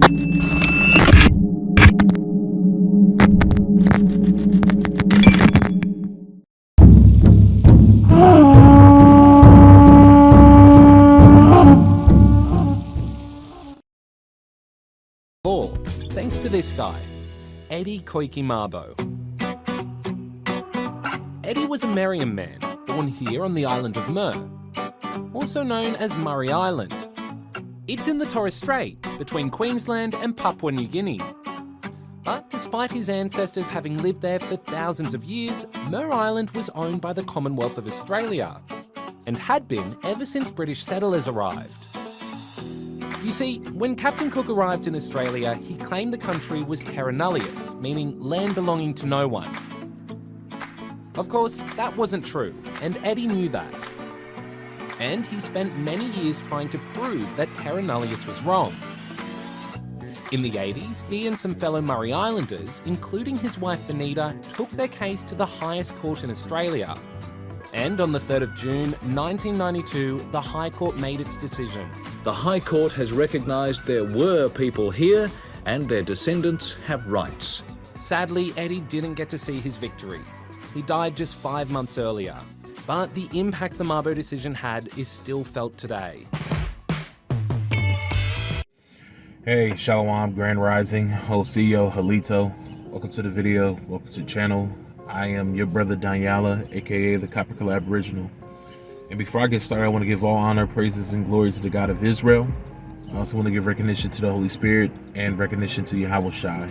Thanks to this guy, Eddie Koiki Mabo. Eddie was a Meriam man, born here on the island of Mur, also known as Murray Island. It's in the Torres Strait, between Queensland and Papua New Guinea. But despite his ancestors having lived there for thousands of years, Mur Island was owned by the Commonwealth of Australia, and had been ever since British settlers arrived. You see, when Captain Cook arrived in Australia, he claimed the country was terra nullius, meaning land belonging to no one. Of course, that wasn't true, and Eddie knew that. And he spent many years trying to prove that terra nullius was wrong. In the 80s, he and some fellow Murray Islanders, including his wife Benita, took their case to the highest court in Australia. And on the 3rd of June 1992, the High Court made its decision. The High Court has recognised there were people here and their descendants have rights. Sadly, Eddie didn't get to see his victory. He died just 5 months earlier. But the impact the Mabo decision had is still felt today. Hey, Shalom, Grand Rising, Hoseo, Halito. Welcome to the video, welcome to the channel. I am your brother Danyala, aka the Copper Color Aboriginal. And before I get started, I want to give all honor, praises, and glory to the God of Israel. I also want to give recognition to the Holy Spirit and recognition to Yahweh Shai.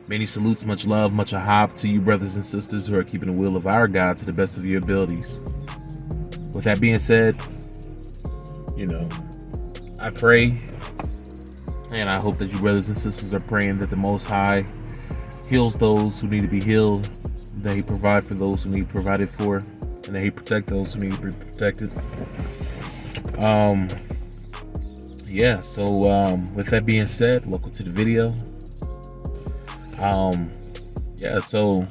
Many salutes, much love, much ahab to you brothers and sisters who are keeping the will of our God to the best of your abilities. With that being said, I pray and I hope that you brothers and sisters are praying that the Most High heals those who need to be healed, that He provide for those who need provided for, and that He protect those who need to be protected. With that being said, welcome to the video. So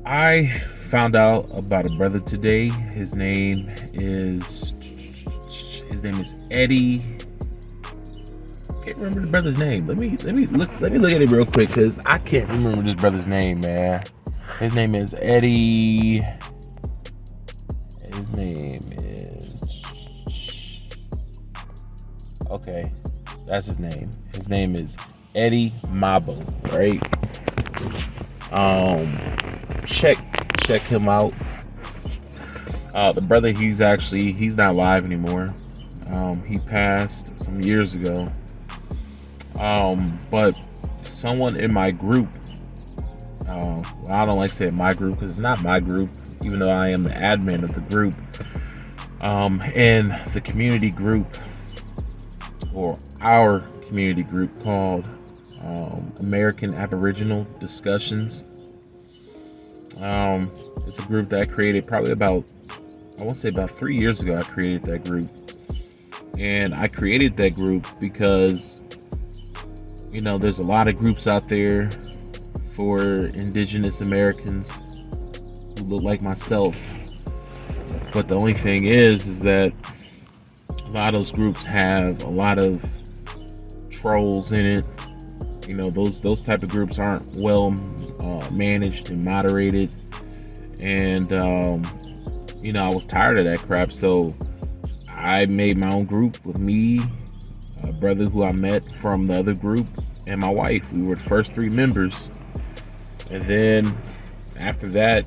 I found out about a brother today. His name is Eddie. Can't remember the brother's name. Let me look at it real quick because I can't remember this brother's name, man. His name is Eddie. His name is that's his name. His name is Eddie Mabo, right? Check him out. The brother, he's not live anymore. He passed some years ago. But someone in my group, I don't like saying my group because it's not my group, even though I am the admin of the group. And the community group, or our community group called American Aboriginal Discussions. It's a group that I created probably about 3 years ago. I created that group, and I created that group because there's a lot of groups out there for indigenous Americans who look like myself, but the only thing is that a lot of those groups have a lot of trolls in it. Those type of groups aren't well managed and moderated, and I was tired of that crap, so I made my own group with me, a brother who I met from the other group, and my wife. We were the first 3 members, and then after that,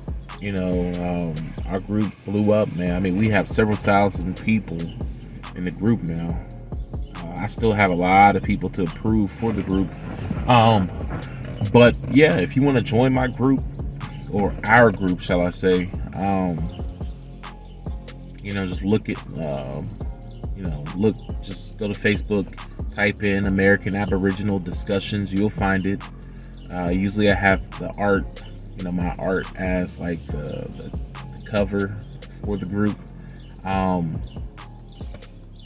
our group blew up, man. I mean, we have several thousand people in the group now. I still have a lot of people to approve for the group. But yeah, if you want to join my group, or our group, shall I say, just look at, just go to Facebook, type in American Aboriginal Discussions, you'll find it. Usually I have the art, my art as like the cover for the group.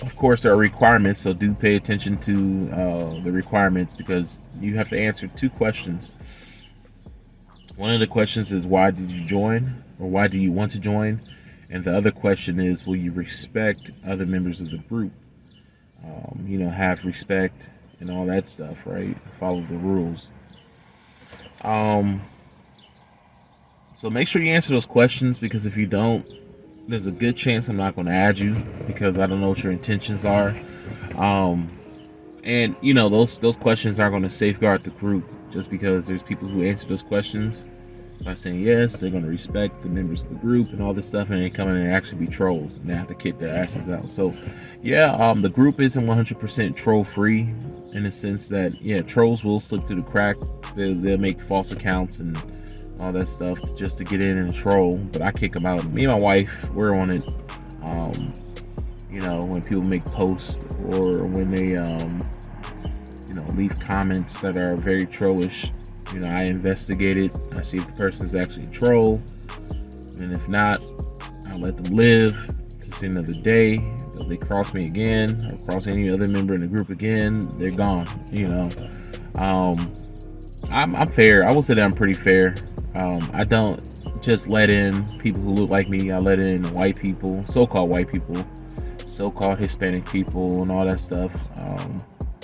Of course, there are requirements, so do pay attention to the requirements, because you have to answer 2 questions. One of the questions is, why did you join, or why do you want to join? And the other question is, will you respect other members of the group? Have respect and all that stuff, right? Follow the rules. So make sure you answer those questions, because if you don't, there's a good chance I'm not going to add you, because I don't know what your intentions are. And you know, those questions aren't going to safeguard the group. Just because there's people who answer those questions by saying yes, they're going to respect the members of the group and all this stuff, and they come in and actually be trolls and they have to kick their asses out. So yeah, the group isn't 100% troll free, in the sense that, yeah, trolls will slip through the crack. They'll make false accounts and all that stuff just to get in and troll, but I kick them out. Me and my wife, we're on it. You know, when people make posts, or when they you know, leave comments that are very trollish, you know, I investigate it. I see if the person is actually a troll, and if not, I let them live to see another day. If they cross me again, or cross any other member in the group again, they're gone. You know, I'm fair. I will say that I'm pretty fair. I don't just let in people who look like me. I let in white people, so-called white people, so-called Hispanic people, and all that stuff.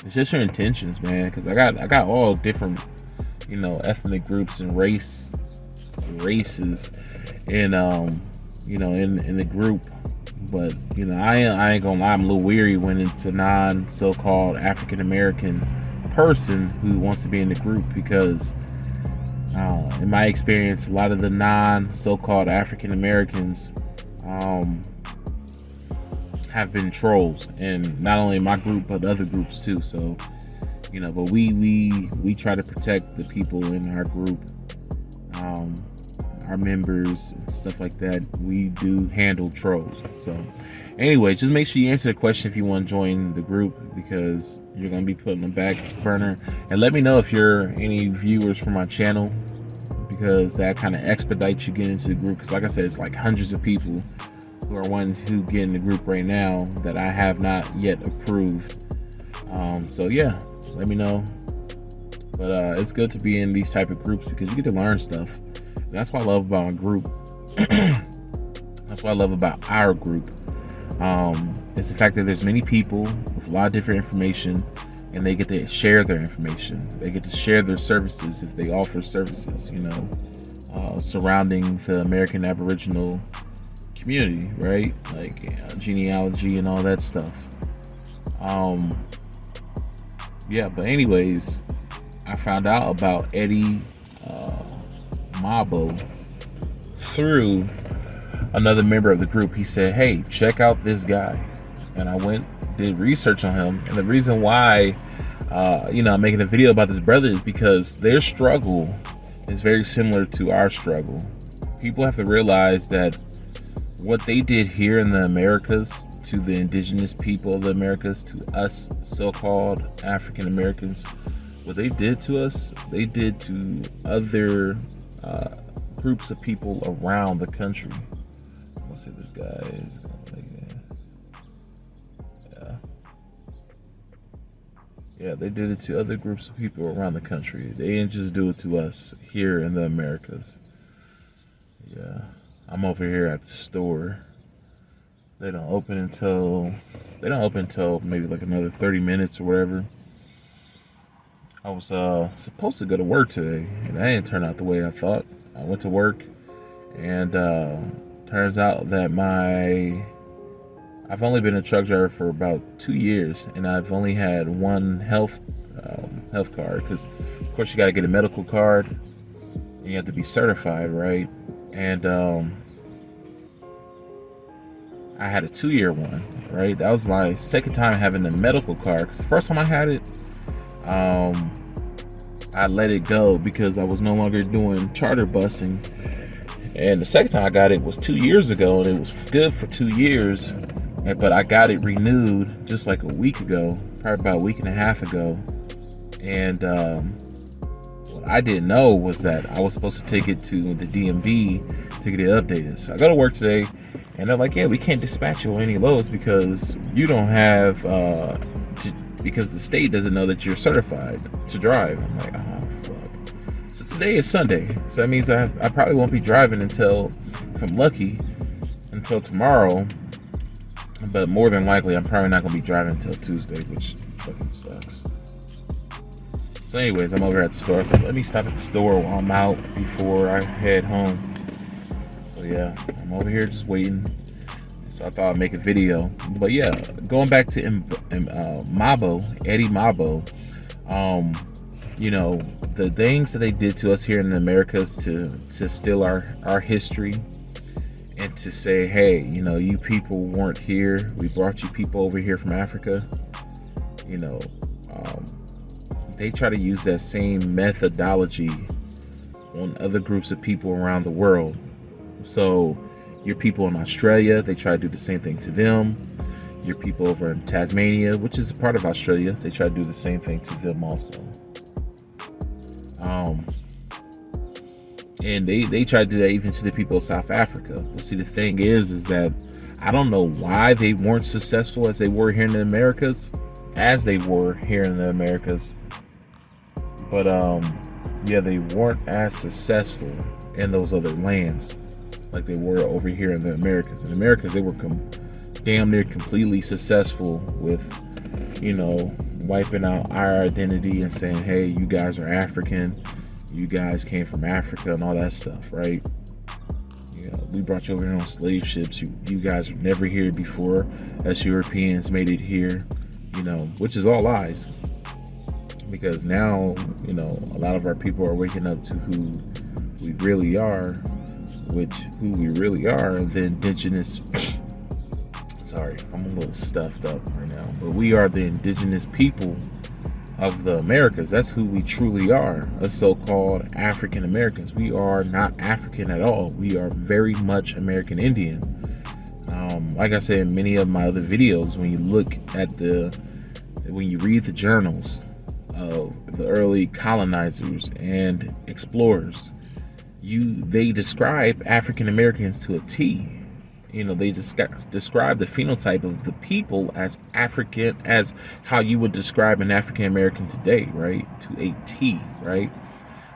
It's just your intentions, man. Because I got all different, you know, ethnic groups and races, and you know, in the group. But you know, I ain't gonna lie, I'm a little weary when it's a non so-called African American person who wants to be in the group, because in my experience, a lot of the non so-called African Americans have been trolls, and not only in my group but other groups too. So you know, but we try to protect the people in our group, our members and stuff like that. We do handle trolls. So anyway, just make sure you answer the question if you want to join the group, because you're going to be put on the back burner. And let me know if you're any viewers from my channel, because that kind of expedites you getting into the group. Because like I said, it's like hundreds of people who are wanting to get in the group right now that I have not yet approved. So yeah, let me know. But it's good to be in these type of groups, because you get to learn stuff. And that's what I love about a group. That's what I love about our group. It's the fact that there's many people with a lot of different information, and they get to share their information. They get to share their services if they offer services, you know, surrounding the American Aboriginal community, right? Like genealogy and all that stuff. Yeah, but anyways, I found out about Eddie Mabo through another member of the group. He said, hey, check out this guy. And I went, did research on him. And the reason why, you know, I'm making a video about this brother is because their struggle is very similar to our struggle. People have to realize that what they did here in the Americas to the indigenous people of the Americas, to us so-called African Americans, what they did to us, they did to other groups of people around the country. Let's see, this guy is gonna make it. Yeah, they did it to other groups of people around the country. They didn't just do it to us here in the Americas. Yeah, I'm over here at the store. They don't open until maybe like another 30 minutes or whatever. I was supposed to go to work today, and that didn't turn out the way I thought. I went to work, and turns out that I've only been a truck driver for about 2 years, and I've only had one health card, because of course you got to get a medical card, and you have to be certified, right? And I had a 2-year one, right? That was my second time having the medical card, because the first time I had it, I let it go because I was no longer doing charter busing. And the second time I got it was 2 years ago, and it was good for 2 years. But I got it renewed just like a week ago, probably about a week and a half ago. And what I didn't know was that I was supposed to take it to the DMV to get it updated. So I go to work today, and they're like, yeah, we can't dispatch you on any loads because you don't have, because the state doesn't know that you're certified to drive. I'm like, oh, fuck. So today is Sunday. So that means I probably won't be driving until, if I'm lucky, until tomorrow. But more than likely, I'm probably not going to be driving until Tuesday, which fucking sucks. So anyways, I'm over at the store. I was like, let me stop at the store while I'm out before I head home. So yeah, I'm over here just waiting. So I thought I'd make a video. But yeah, going back to Mabo, Eddie Mabo, you know, the things that they did to us here in the Americas to steal our history and to say, hey, you know, you people weren't here. We brought you people over here from Africa. You know, they try to use that same methodology on other groups of people around the world. So your people in Australia, they try to do the same thing to them. Your people over in Tasmania, which is a part of Australia, they try to do the same thing to them also. And they try to do that even to the people of South Africa. But see, the thing is that I don't know why they weren't successful as they were here in the Americas, But yeah, they weren't as successful in those other lands like they were over here in the Americas. In the Americas, they were damn near completely successful with, you know, wiping out our identity and saying, hey, you guys are African, you guys came from Africa and all that stuff, right? You know, we brought you over here on slave ships. You guys were never here before. Us Europeans made it here, you know, which is all lies. Because now, you know, a lot of our people are waking up to who we really are, the indigenous. Sorry, I'm a little stuffed up right now, but we are the indigenous people of the Americas. That's who we truly are, us so-called African Americans. We are not African at all. We are very much American Indian. Like I said in many of my other videos, when you read the journals of the early colonizers and explorers, they describe African Americans to a T. You know, they describe the phenotype of the people as African, as how you would describe an African American today, right? To a T, right?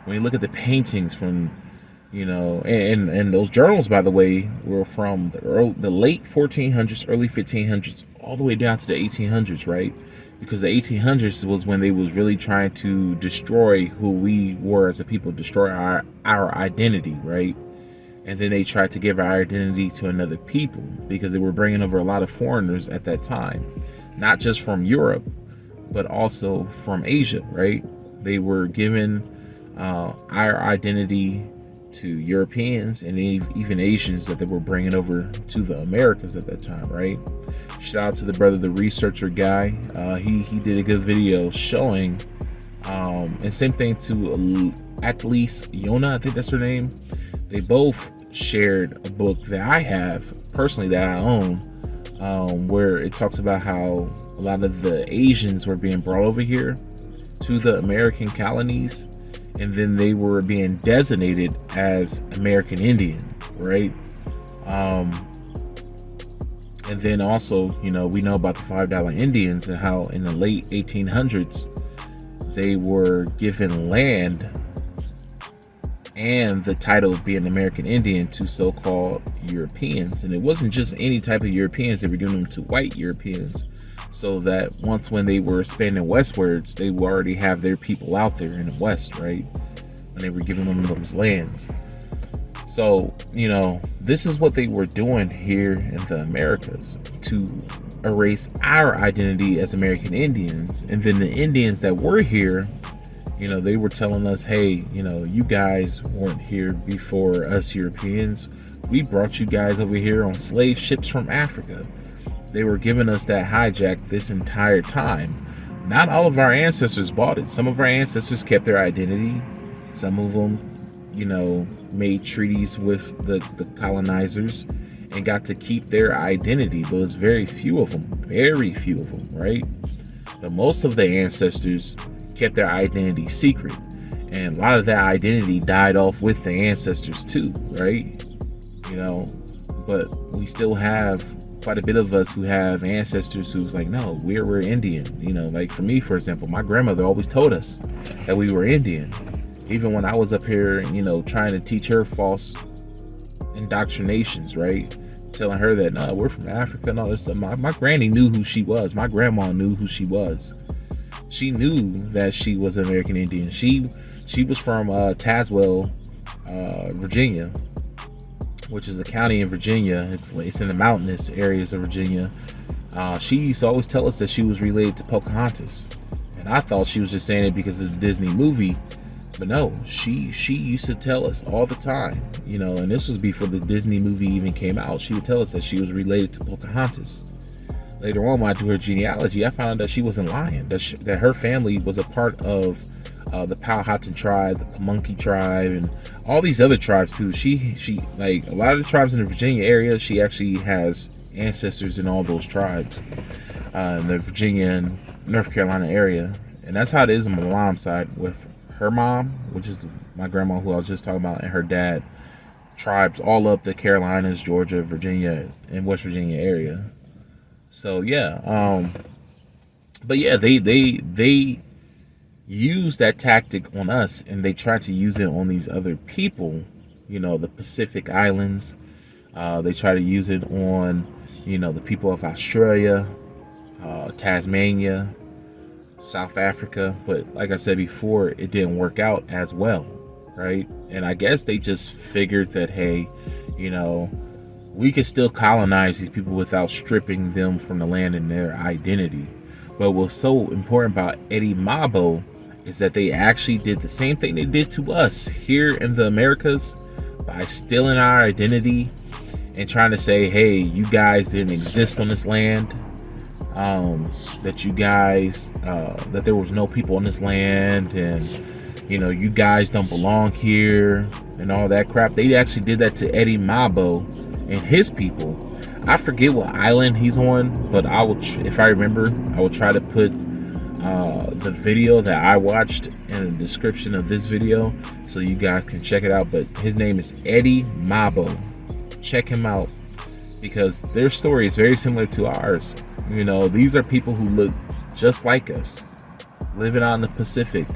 When you look at the paintings from, you know, and those journals, by the way, were from the late 1400s, early 1500s, all the way down to the 1800s, right? Because the 1800s was when they was really trying to destroy who we were as a people, destroy our identity, right? And then they tried to give our identity to another people because they were bringing over a lot of foreigners at that time, not just from Europe, but also from Asia, right? They were giving our identity to Europeans and even Asians that they were bringing over to the Americas at that time, right? Shout out to the brother, the researcher guy. He did a good video showing, and same thing to Atlise Yona, I think that's her name. They both shared a book that I have personally, that I own, where it talks about how a lot of the Asians were being brought over here to the American colonies, and then they were being designated as American Indian, right? And then also, you know, we know about the $5 Indians and how in the late 1800s they were given land and the title of being American Indian to so-called Europeans. And it wasn't just any type of Europeans, they were giving them to white Europeans, so that once when they were expanding westwards, they would already have their people out there in the West, right? When they were giving them those lands. So, you know, this is what they were doing here in the Americas to erase our identity as American Indians. And then the Indians that were here, you know, they were telling us, hey, you know, you guys weren't here before us Europeans. We brought you guys over here on slave ships from Africa. They were giving us that hijack this entire time. Not all of our ancestors bought it. Some of our ancestors kept their identity. Some of them, you know, made treaties with the colonizers and got to keep their identity. But it's very few of them, right? But most of the ancestors kept their identity secret, and a lot of that identity died off with the ancestors too, right? You know, but we still have quite a bit of us who have ancestors who's like, no, we're Indian. You know, like for me, for example, my grandmother always told us that we were Indian. Even when I was up here, you know, trying to teach her false indoctrinations, right? Telling her that, no, we're from Africa and all this stuff. My granny knew who she was. My grandma knew who she was. She knew that she was American Indian. She was from Tazewell, Virginia, which is a county in Virginia. It's in the mountainous areas of Virginia. She used to always tell us that she was related to Pocahontas, and I thought she was just saying it because it's a Disney movie. But no, she used to tell us all the time, you know, and this was before the Disney movie even came out. She would tell us that she was related to Pocahontas. Later on, when I do her genealogy, I found out that she wasn't lying, that her family was a part of the Powhatan tribe, the Pamunkey tribe, and all these other tribes too. She like a lot of the tribes in the Virginia area, she actually has ancestors in all those tribes, in the Virginia and North Carolina area. And that's how it is on my mom's side with her mom, which is my grandma who I was just talking about, and her dad, tribes all up the Carolinas, Georgia, Virginia, and West Virginia area. So yeah, but yeah, they use that tactic on us, and they try to use it on these other people, you know, the Pacific Islands. They try to use it on, you know, the people of Australia, Tasmania, South Africa. But like I said before, it didn't work out as well, right? And I guess they just figured that, hey, you know, we could still colonize these people without stripping them from the land and their identity. But what's so important about Eddie Mabo is that they actually did the same thing they did to us here in the Americas by stealing our identity and trying to say, hey, you guys didn't exist on this land, that you guys, that there was no people on this land, and, you know, you guys don't belong here and all that crap. They actually did that to Eddie Mabo and his people. I forget what island he's on, but I will, if I remember, I will try to put the video that I watched in the description of this video so you guys can check it out. But his name is Eddie Mabo. Check him out because their story is very similar to ours. You know, these are people who look just like us, living out in the Pacific.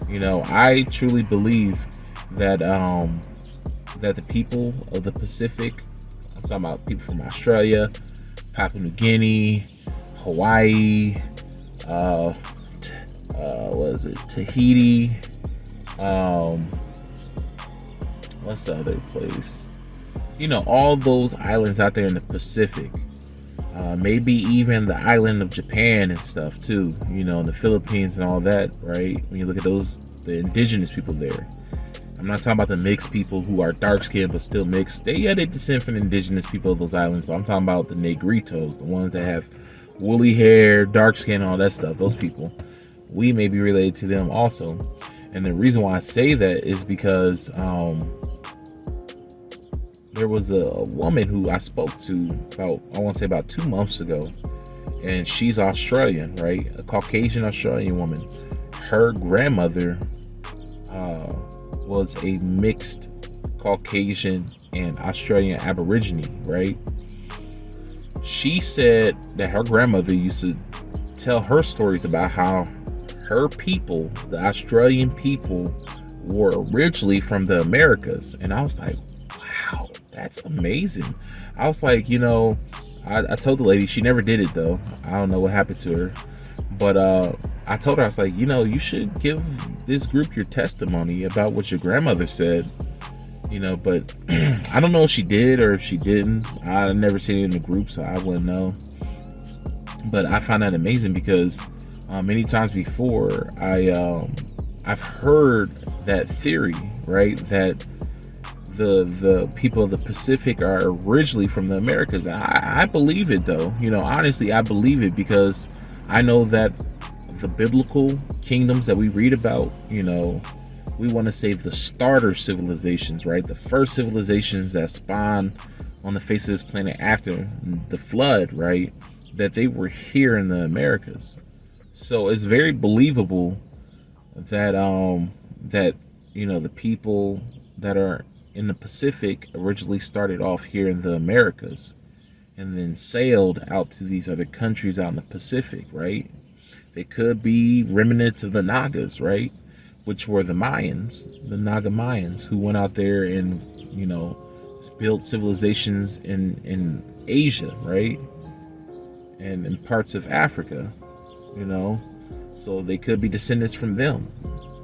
You know, I truly believe that that the people of the Pacific, I'm talking about people from Australia, Papua New Guinea, Hawaii, Tahiti, what's the other place? You know, all those islands out there in the Pacific, maybe even the island of Japan and stuff too, you know, and the Philippines and all that, right? When you look at those, the indigenous people there. I'm not talking about the mixed people who are dark skinned but still mixed. They descend from the indigenous people of those islands, but I'm talking about the Negritos, the ones that have woolly hair, dark skin, all that stuff. Those people, we may be related to them also. And the reason why I say that is because there was a woman who I spoke to about 2 months ago, and she's Australian, right? A Caucasian Australian woman. Her grandmother was a mixed Caucasian and Australian Aborigine, right? She said that her grandmother used to tell her stories about how her people, the Australian people, were originally from the Americas. And I was like, wow, that's amazing. I was like, you know, I told the lady, she never did it though. I don't know what happened to her. But I told her, I was like, you know, you should give this group your testimony about what your grandmother said. You know, but I don't know if she did or if she didn't. I never seen it in the group, so I wouldn't know. But I find that amazing because many times before I've heard that theory, right? That the people of the Pacific are originally from the Americas. I believe it though. You know, honestly, I believe it because I know that the biblical kingdoms that we read about, you know, we want to say the starter civilizations, right? The first civilizations that spawned on the face of this planet after the flood, right? That they were here in the Americas. So it's very believable that that, you know, the people that are in the Pacific originally started off here in the Americas and then sailed out to these other countries out in the Pacific, right? They could be remnants of the Nagas, right? Which were the Mayans, the Naga Mayans, who went out there and, you know, built civilizations in Asia, right? And in parts of Africa, you know. So they could be descendants from them.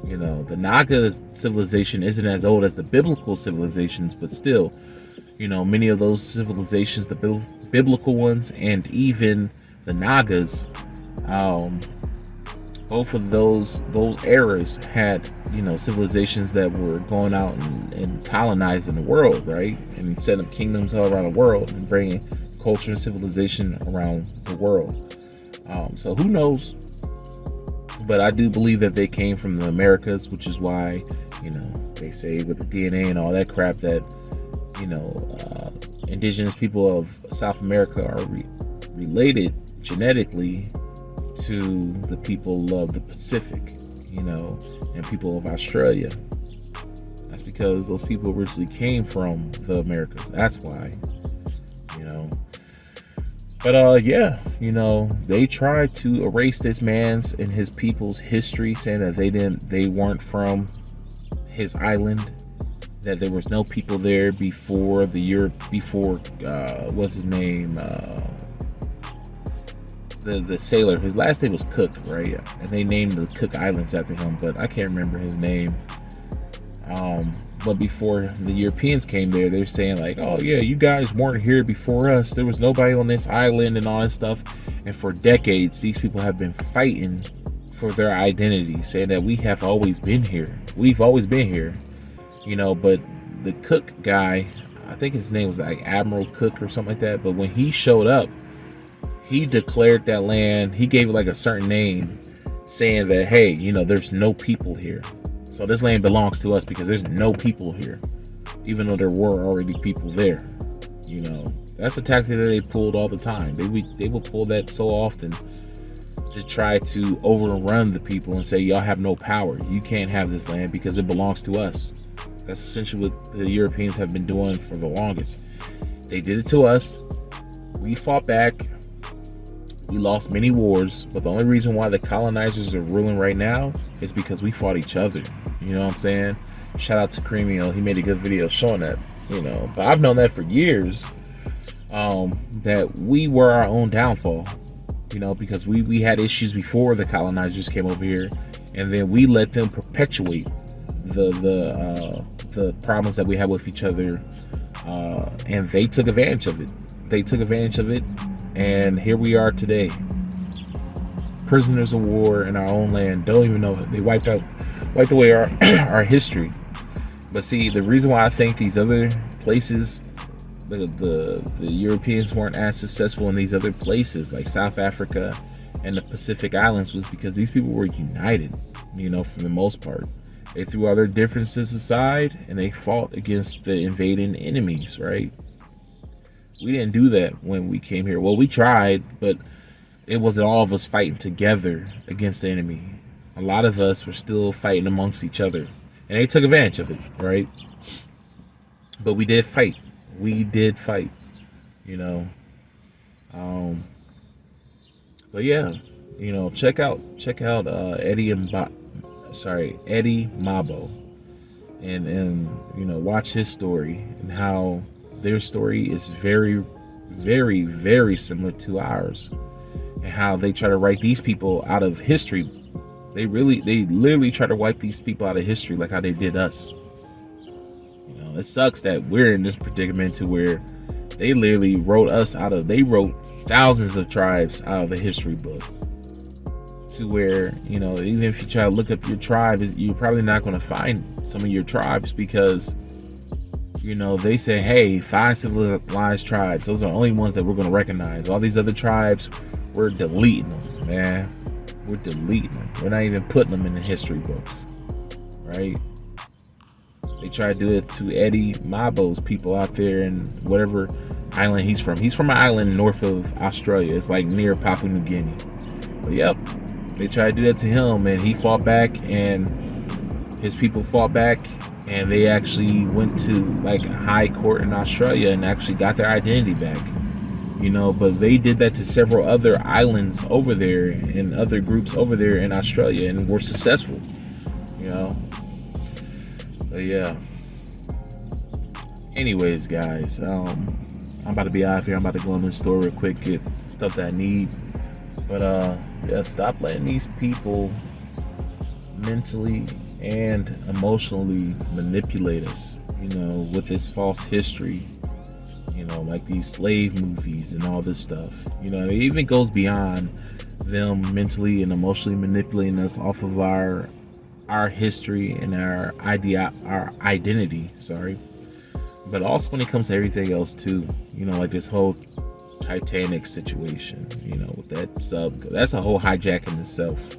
You know, the Naga civilization isn't as old as the biblical civilizations, but still, you know, many of those civilizations, the biblical ones, and even the Nagas, both of those eras had, you know, civilizations that were going out and colonizing the world, right, and setting up kingdoms all around the world and bringing culture and civilization around the world. So who knows? But I do believe that they came from the Americas, which is why, you know, they say with the DNA and all that crap that, you know, indigenous people of South America are related genetically to the people of the Pacific, you know, and people of Australia. That's because those people originally came from the Americas. That's why, you know. But yeah, you know, they tried to erase this man's and his people's history, saying that they weren't from his island, that there was no people there before what's his name, the sailor. His last name was Cook, right? And they named the Cook Islands after him, but I can't remember his name. But before the Europeans came there, they're saying like, oh yeah, you guys weren't here before us. There was nobody on this island and all that stuff. And for decades, these people have been fighting for their identity, saying that we have always been here. We've always been here, you know. But the Cook guy, I think his name was like Admiral Cook or something like that. But when he showed up, he declared that land. He gave it like a certain name, saying that, hey, you know, there's no people here. So this land belongs to us because there's no people here, even though there were already people there. You know, that's a tactic that they pulled all the time. They will pull that so often to try to overrun the people and say, y'all have no power. You can't have this land because it belongs to us. That's essentially what the Europeans have been doing for the longest. They did it to us. We fought back. We lost many wars, but the only reason why the colonizers are ruling right now is because we fought each other. You know what I'm saying? Shout out to Creamio. He made a good video showing that, you know. But I've known that for years, that we were our own downfall, you know, because we had issues before the colonizers came over here, and then we let them perpetuate the problems that we had with each other, and they took advantage of it. And here we are today, prisoners of war in our own land. Don't even know they wiped away our history. But see, the reason why I think these other places, the Europeans weren't as successful in these other places like South Africa and the Pacific Islands, was because these people were united, you know, for the most part. They threw all their differences aside and they fought against the invading enemies, right? We didn't do that when we came here. Well, we tried, but it wasn't all of us fighting together against the enemy. A lot of us were still fighting amongst each other, and they took advantage of it, right? But we did fight. You know. But yeah, you know, check out Eddie Mabo, and you know, watch his story and how their story is very, very, very similar to ours, and how they try to write these people out of history. They literally try to wipe these people out of history, like how they did us. You know, it sucks that we're in this predicament to where they literally wrote thousands of tribes out of the history book, to where, you know, even if you try to look up your tribe, you're probably not going to find some of your tribes, because, you know, they say, hey, 5 civilized tribes, those are the only ones that we're going to recognize. All these other tribes, we're deleting them, man. We're deleting them. We're not even putting them in the history books, right? They try to do it to Eddie Mabo's people out there in whatever island he's from. He's from an island north of Australia. It's like near Papua New Guinea. But yep, they tried to do that to him, and he fought back, and his people fought back, and they actually went to like a high court in Australia and actually got their identity back. You know, but they did that to several other islands over there and other groups over there in Australia, and were successful, you know. But yeah. Anyways, guys, I'm about to be out here. I'm about to go in the store real quick, get stuff that I need. But yeah, stop letting these people mentally and emotionally manipulate us, with this false history, like these slave movies and all this stuff. It even goes beyond them mentally and emotionally manipulating us off of our history and our identity, but also when it comes to everything else too, like this whole Titanic situation, with that sub. That's a whole hijack in itself.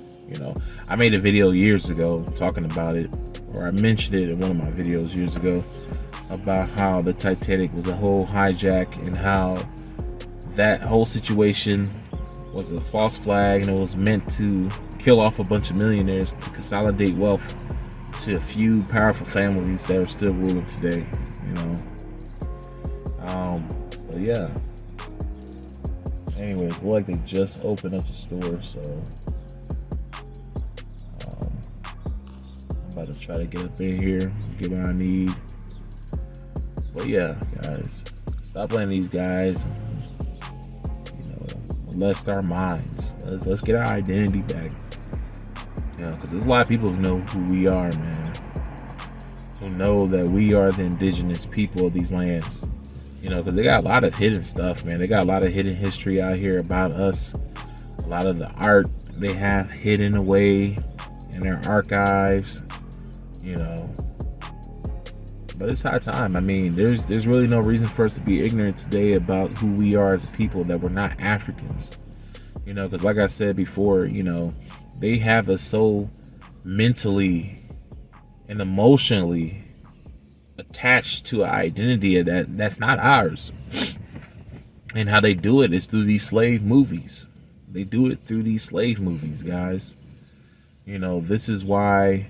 I made a video years ago talking about it, or I mentioned it in one of my videos years ago, about how the Titanic was a whole hijack and how that whole situation was a false flag and it was meant to kill off a bunch of millionaires to consolidate wealth to a few powerful families that are still ruling today. But yeah. Anyways, it looked like they just opened up the store, so I'm about to try to get up in here, get what I need. But yeah, guys, stop letting these guys, molest our minds. Let's get our identity back. Because there's a lot of people who know who we are, man. Who know that we are the indigenous people of these lands. Because they got a lot of hidden stuff, man. They got a lot of hidden history out here about us. A lot of the art they have hidden away in their archives, But it's high time. I mean, there's really no reason for us to be ignorant today about who we are as a people, that we're not Africans. Because like I said before, they have us so mentally and emotionally attached to an identity that's not ours. And how they do it is through these slave movies. They do it through these slave movies, guys. This is why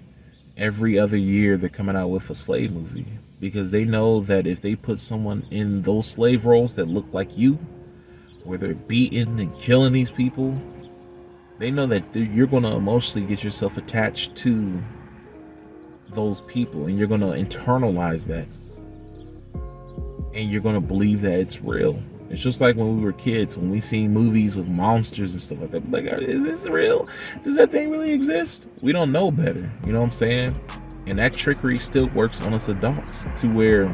every other year they're coming out with a slave movie, because they know that if they put someone in those slave roles that look like you, where they're beating and killing these people, they know that you're going to emotionally get yourself attached to those people, and you're going to internalize that, and you're going to believe that it's real. It's just like when we were kids, when we seen movies with monsters and stuff like that. Like, is this real? Does that thing really exist? We don't know better. You know what I'm saying? And that trickery still works on us adults, to where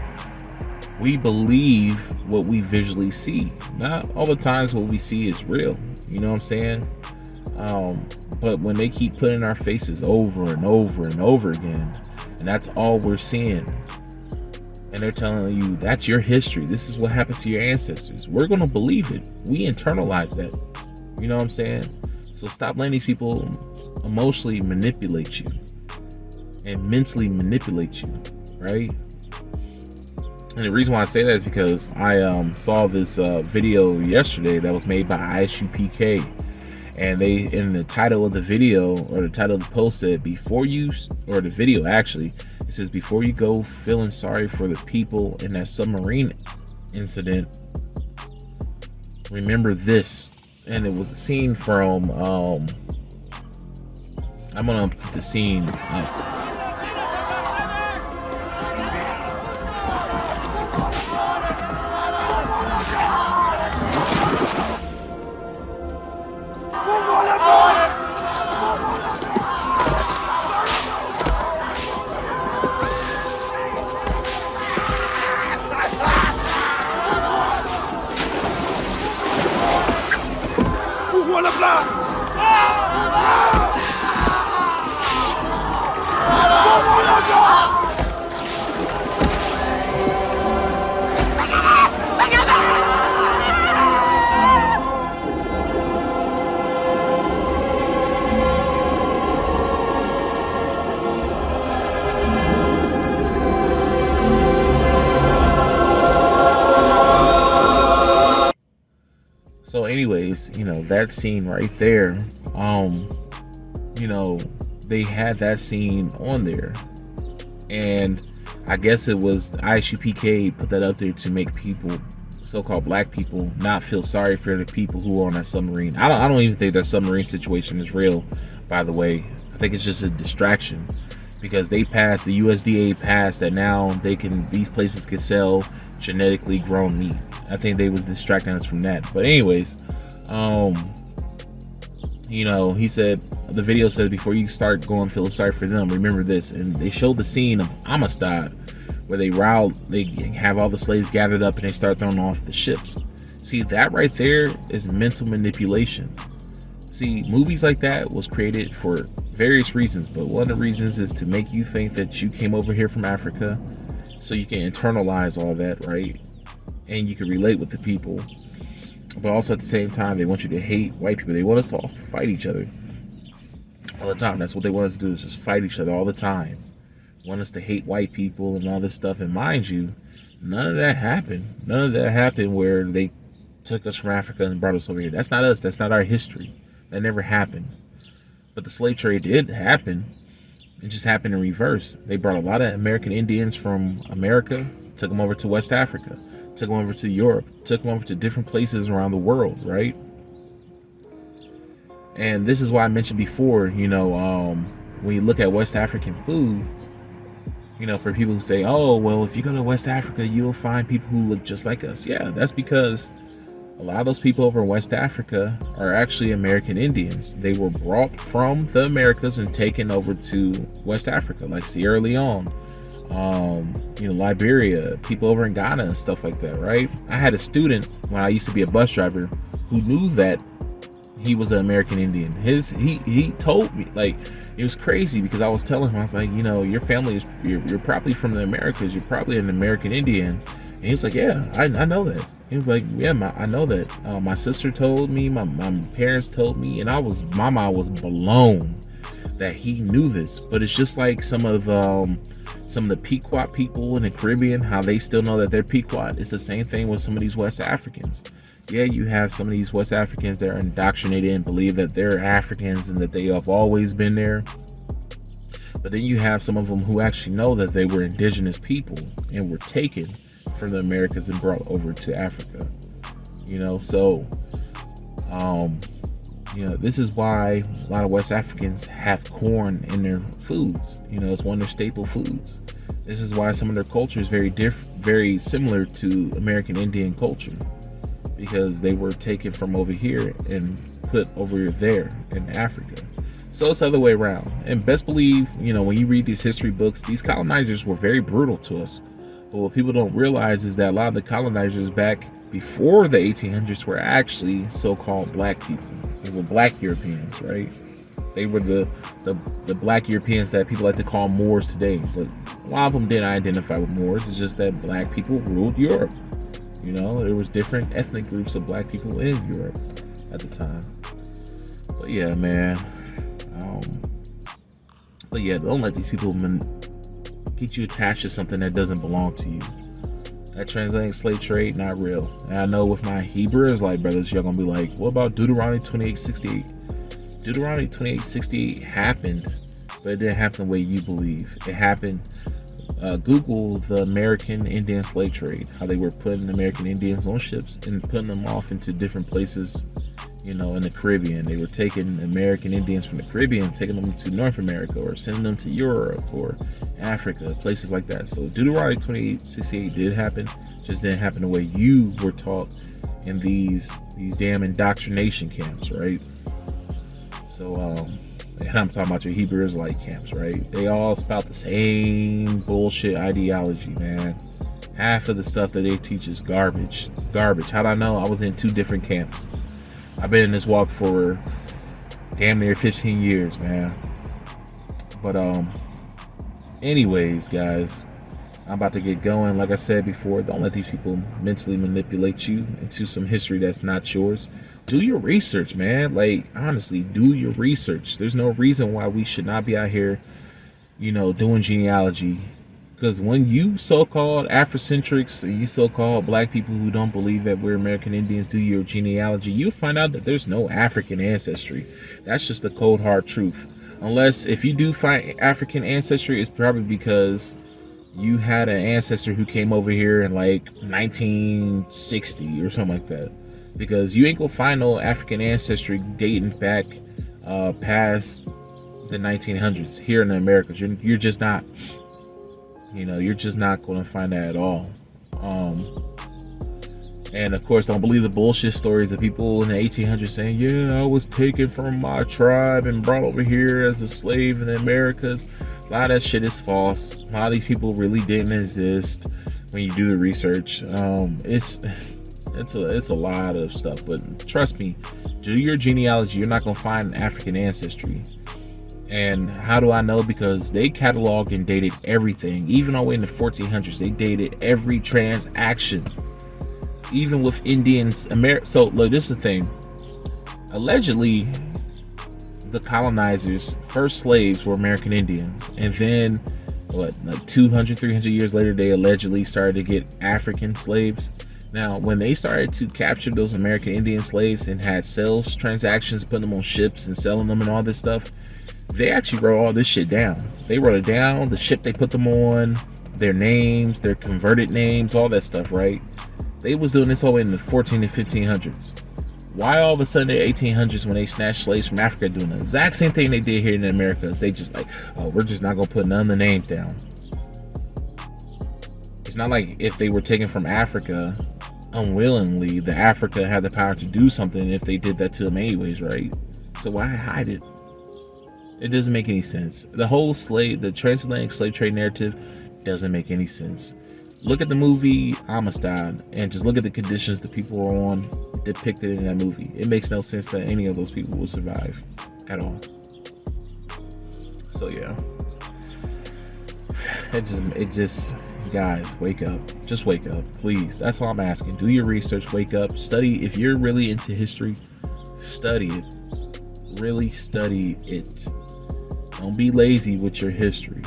we believe what we visually see. Not all the times what we see is real. You know what I'm saying? But when they keep putting our faces over and over and over again, and that's all we're seeing, and they're telling you that's your history, this is what happened to your ancestors, we're going to believe it. We internalize that. You know what I'm saying? So stop letting these people emotionally manipulate you and mentally manipulate you, right? And the reason why I say that is because I saw this video yesterday that was made by ISUPK, and they, in the title of the video, or the title of the post, said, before you, or the video actually, it says, before you go feeling sorry for the people in that submarine incident, remember this. And it was a scene from I'm gonna put the scene up. So anyways, that scene right there, they had that scene on there, and I guess it was the ISUPK put that up there to make people, so-called black people, not feel sorry for the people who are on that submarine. I don't even think that submarine situation is real, by the way. I think it's just a distraction, because they passed, the USDA passed that now these places can sell genetically grown meat. I think they was distracting us from that. But anyways, He said, the video said, before you start going feeling sorry for them, remember this. And they showed the scene of Amistad, where they have all the slaves gathered up and they start throwing off the ships. See, that right there is mental manipulation. See, movies like that was created for various reasons, but one of the reasons is to make you think that you came over here from Africa, so you can internalize all that, right? And you can relate with the people. But also at the same time, they want you to hate white people. They want us to all fight each other all the time. That's what they want us to do, is just fight each other all the time. Want us to hate white people and all this stuff. And mind you, none of that happened. None of that happened where they took us from Africa and brought us over here. That's not us. That's not our history. That never happened. But the slave trade did happen. It just happened in reverse. They brought a lot of American Indians from America, took them over to West Africa, took them over to Europe, took them over to different places around the world, right? And this is why I mentioned before, when you look at West African food, for people who say, oh, well, if you go to West Africa, you'll find people who look just like us. Yeah, that's because a lot of those people over in West Africa are actually American Indians. They were brought from the Americas and taken over to West Africa, like Sierra Leone, Liberia, people over in Ghana and stuff like that, right? I had a student when I used to be a bus driver who knew that he was an American Indian. He told me, like, it was crazy because I was telling him, I was like, your family is, you're probably from the Americas, you're probably an American Indian. And he was like, yeah, I know that. He was like, yeah, I know that. My sister told me, my parents told me, and my mind was blown that he knew this. But it's just like some of the Pequot people in the Caribbean, how they still know that they're Pequot. It's the same thing with some of these West Africans. Yeah, you have some of these West Africans that are indoctrinated and believe that they're Africans and that they have always been there. But then you have some of them who actually know that they were indigenous people and were taken from the Americas and brought over to Africa. This is why a lot of West Africans have corn in their foods. It's one of their staple foods. This is why some of their culture is very similar to American Indian culture, because they were taken from over here and put over there in Africa. So it's the other way around. And best believe, when you read these history books, these colonizers were very brutal to us. But what people don't realize is that a lot of the colonizers back before the 1800s were actually so-called black people. They were black Europeans, right? They were the black Europeans that people like to call Moors today. But a lot of them didn't identify with Moors. It's just that black people ruled Europe. There was different ethnic groups of black people in Europe at the time. But yeah, man. Don't let these people get you attached to something that doesn't belong to you. That transatlantic slave trade, not real. And I know with my Hebrew Israelite brothers, y'all gonna be like, what about Deuteronomy 28:68? Deuteronomy 28:68 happened, but it didn't happen the way you believe. It happened. Google the American Indian slave trade, how they were putting American Indians on ships and putting them off into different places, in the Caribbean. They were taking American Indians from the Caribbean, taking them to North America or sending them to Europe or Africa, places like that. So Deuteronomy 28:68 did happen, just didn't happen the way you were taught in these damn indoctrination camps, right? So, and I'm talking about your Hebrew Israelite camps, right? They all spout the same bullshit ideology, man. Half of the stuff that they teach is garbage. How'd I know? I was in 2 different camps. I've been in this walk for damn near 15 years, man. But anyways, guys, I'm about to get going. Like I said before, don't let these people mentally manipulate you into some history that's not yours. Do your research, man. Like, honestly, do your research. There's no reason why we should not be out here, doing genealogy. Because when you so-called Afrocentrics and you so-called black people who don't believe that we're American Indians do your genealogy, you'll find out that there's no African ancestry. That's just the cold hard truth. Unless if you do find African ancestry, it's probably because you had an ancestor who came over here in like 1960 or something like that. Because you ain't gonna find no African ancestry dating back past the 1900s here in the Americas. You're just not. You're just not going to find that at all. And of course, don't believe the bullshit stories of people in the 1800s saying, yeah, I was taken from my tribe and brought over here as a slave in the Americas. A lot of that shit is false. A lot of these people really didn't exist when you do the research. It's a lot of stuff, but trust me, do your genealogy. You're not going to find African ancestry. And how do I know? Because they cataloged and dated everything. Even all the way in the 1400s, they dated every transaction. Even with Indians, so look, this is the thing. Allegedly, the colonizers' first slaves were American Indians, and then like 200, 300 years later, they allegedly started to get African slaves. Now, when they started to capture those American Indian slaves and had sales transactions, putting them on ships and selling them and all this stuff, they actually wrote all this shit down. They wrote it down, the ship they put them on, their names, their converted names, all that stuff, right? They was doing this all in the 14 and 1500s. Why all of a sudden in the 1800s, when they snatched slaves from Africa, doing the exact same thing they did here in America, is they just like, oh, we're just not gonna put none of the names down. It's not like if they were taken from Africa unwillingly, the Africa had the power to do something if they did that to them anyways, right? So why hide it? It doesn't make any sense. The whole the transatlantic slave trade narrative doesn't make any sense. Look at the movie Amistad and just look at the conditions that people were on depicted in that movie. It makes no sense that any of those people will survive at all. So yeah, it just guys, wake up. Just wake up, please. That's all I'm asking. Do your research, wake up, study. If you're really into history, study it. Really study it. Don't be lazy with your history.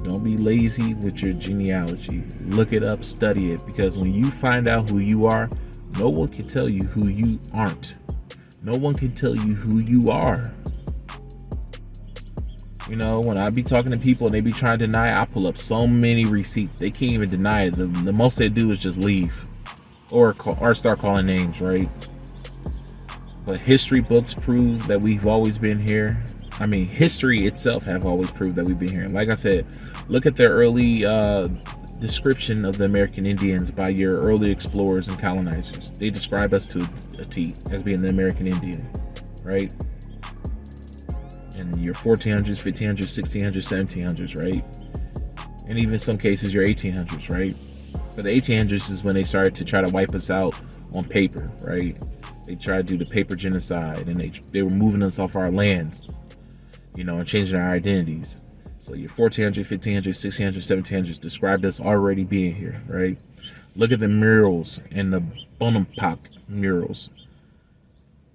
Don't be lazy with your genealogy. Look it up, study it, because when you find out who you are, no one can tell you who you aren't. No one can tell you who you are. You know, when I be talking to people and they be trying to deny it, I pull up so many receipts. They can't even deny it. The most they do is just leave or start calling names, right? But history books prove that we've always been here. I mean, history itself have always proved that we've been here. Like I said, look at the early description of the American Indians by your early explorers and colonizers. They describe us to a T as being the American Indian, right? And your 1400s, 1500s, 1600s, 1700s, right? And even in some cases, your 1800s, right? But the 1800s is when they started to try to wipe us out on paper, right? They tried to do the paper genocide, and they were moving us off our lands, you know, and changing our identities. So your 1400s, 1500s, 1600s, 1700s described us already being here, right? Look at the murals and the Bonampak murals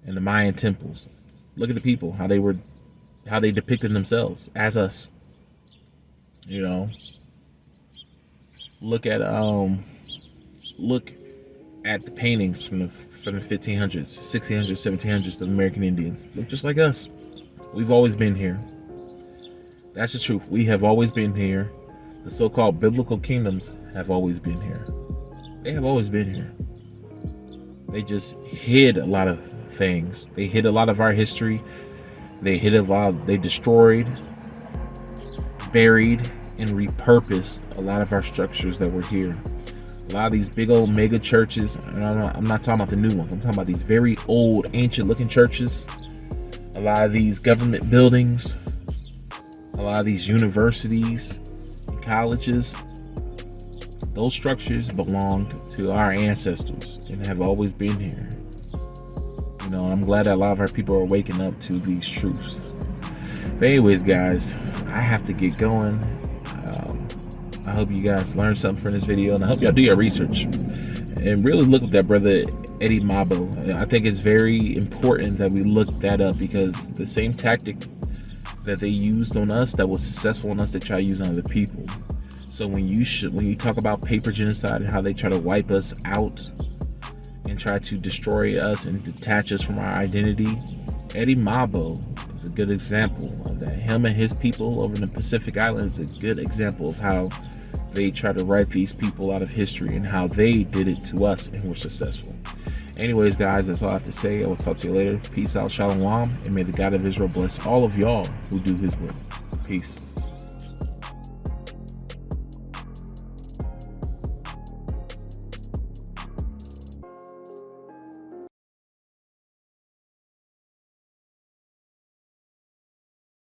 and the Mayan temples. Look at the people, how they depicted themselves as us. You know, look at the paintings from the 1500s, 1600s, 1700s of American Indians. Look just like us. We've always been here. That's the truth. We have always been here. The so-called biblical kingdoms have always been here. They have always been here. They just hid a lot of things. They hid a lot of our history. They destroyed, buried, and repurposed a lot of our structures that were here. A lot of these big old mega churches, and I'm not talking about the new ones. I'm talking about these very old, ancient-looking churches. A lot of these government buildings, a lot of these universities, and colleges. Those structures belonged to our ancestors and have always been here. You know, I'm glad that a lot of our people are waking up to these truths. But anyways, guys, I have to get going. I hope you guys learned something from this video, and I hope y'all do your research and really look at that brother Eddie Mabo. I think it's very important that we look that up, because the same tactic that they used on us, that was successful on us, they try to use on other people. So when you talk about paper genocide and how they try to wipe us out and try to destroy us and detach us from our identity, Eddie Mabo is a good example of that. Him and his people over in the Pacific Islands is a good example of how they try to write these people out of history and how they did it to us and were successful. Anyways, guys, that's all I have to say. I will talk to you later. Peace out, shalom, and may the God of Israel bless all of y'all who do his work. Peace.